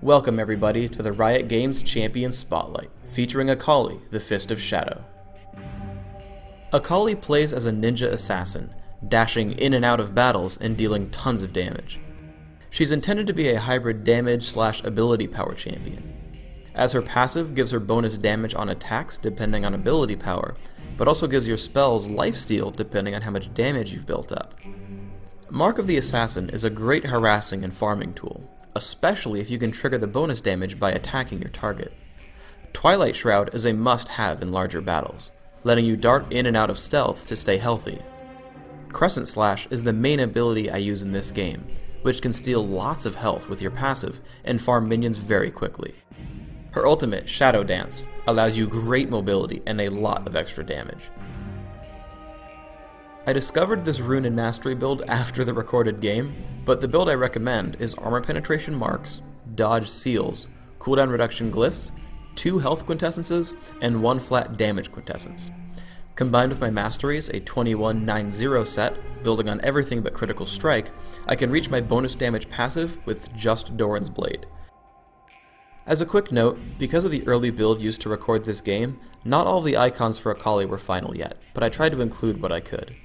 Welcome everybody to the Riot Games Champion Spotlight, featuring Akali, the Fist of Shadow. Akali plays as a ninja assassin, dashing in and out of battles and dealing tons of damage. She's intended to be a hybrid damage/ability power champion, as her passive gives her bonus damage on attacks depending on ability power, but also gives your spells lifesteal depending on how much damage you've built up. Mark of the Assassin is a great harassing and farming tool, especially if you can trigger the bonus damage by attacking your target. Twilight Shroud is a must-have in larger battles, letting you dart in and out of stealth to stay healthy. Crescent Slash is the main ability I use in this game, which can steal lots of health with your passive and farm minions very quickly. Her ultimate, Shadow Dance, allows you great mobility and a lot of extra damage. I discovered this rune and mastery build after the recorded game, but the build I recommend is armor penetration marks, dodge seals, cooldown reduction glyphs, 2 health quintessences, and 1 flat damage quintessence. Combined with my masteries, a 21-9-0 set, building on everything but critical strike, I can reach my bonus damage passive with just Doran's Blade. As a quick note, because of the early build used to record this game, not all of the icons for Akali were final yet, but I tried to include what I could.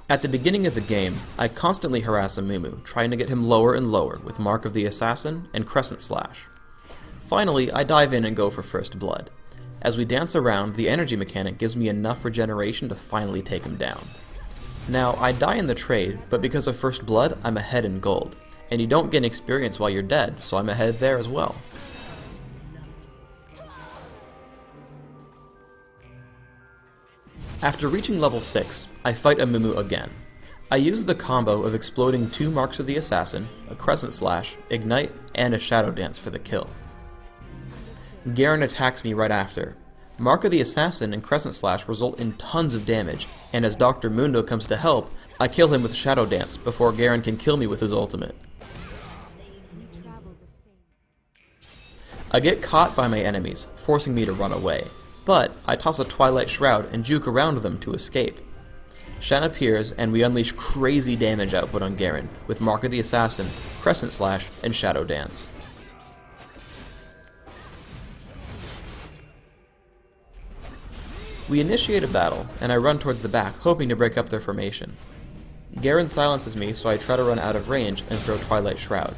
At the beginning of the game, I constantly harass Amumu, trying to get him lower and lower with Mark of the Assassin and Crescent Slash. Finally, I dive in and go for First Blood. As we dance around, the energy mechanic gives me enough regeneration to finally take him down. Now, I die in the trade, but because of First Blood, I'm ahead in gold, and you don't gain experience while you're dead, so I'm ahead there as well. After reaching level 6, I fight Amumu again. I use the combo of exploding 2 Marks of the Assassin, a Crescent Slash, Ignite, and a Shadow Dance for the kill. Gehören attacks me right after. Mark of the Assassin and Crescent Slash result in tons of damage, and as Dr. Mundo comes to help, I kill him with Shadow Dance before Gehören can kill me with his ultimate. I get caught by my enemies, forcing me to run away. But I toss a Twilight Shroud and juke around them to escape. Shen appears and we unleash crazy damage output on Gehören with Mark of the Assassin, Crescent Slash, and Shadow Dance. We initiate a battle, and I run towards the back, hoping to break up their formation. Gehören silences me, so I try to run out of range and throw Twilight Shroud.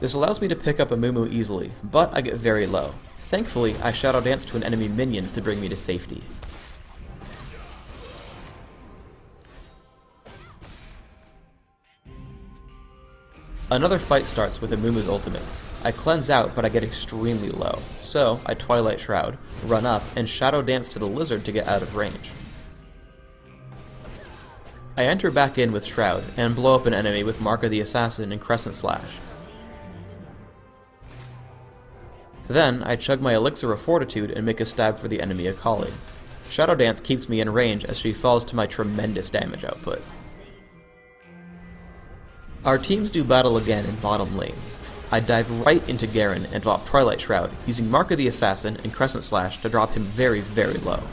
This allows me to pick up Amumu easily, but I get very low. Thankfully, I Shadow Dance to an enemy minion to bring me to safety. Another fight starts with Amumu's ultimate. I cleanse out, but I get extremely low, so I Twilight Shroud, run up, and Shadow Dance to the lizard to get out of range. I enter back in with Shroud, and blow up an enemy with Mark of the Assassin and Crescent Slash. Then, I chug my Elixir of Fortitude and make a stab for the enemy Akali. Shadow Dance keeps me in range as she falls to my tremendous damage output. Our teams do battle again in bottom lane. I dive right into Gehören and drop Twilight Shroud, using Mark of the Assassin and Crescent Slash to drop him very, very low.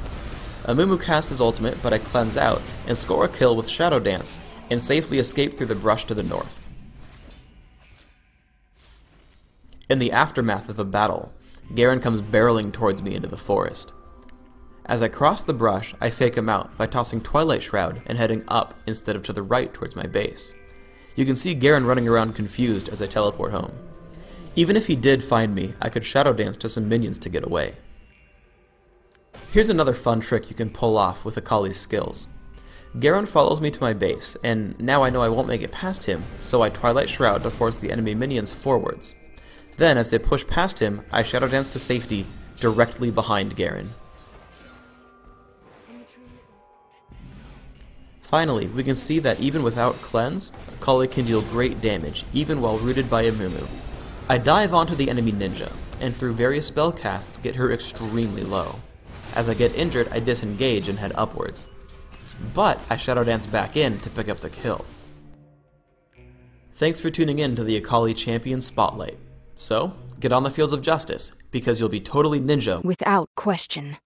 Amumu casts his ultimate, but I cleanse out and score a kill with Shadow Dance, and safely escape through the brush to the north. In the aftermath of the battle, Gehören comes barreling towards me into the forest. As I cross the brush, I fake him out by tossing Twilight Shroud and heading up instead of to the right towards my base. You can see Gehören running around confused as I teleport home. Even if he did find me, I could Shadow Dance to some minions to get away. Here's another fun trick you can pull off with Akali's skills. Gehören follows me to my base, and now I know I won't make it past him, so I Twilight Shroud to force the enemy minions forwards. Then, as they push past him, I Shadow Dance to safety, directly behind Gehören. Finally, we can see that even without Cleanse, Akali can deal great damage, even while rooted by Amumu. I dive onto the enemy ninja, and through various spell casts get her extremely low. As I get injured, I disengage and head upwards. But I Shadow Dance back in to pick up the kill. Thanks for tuning in to the Akali Champion Spotlight. So, get on the fields of justice, because you'll be totally ninja without question.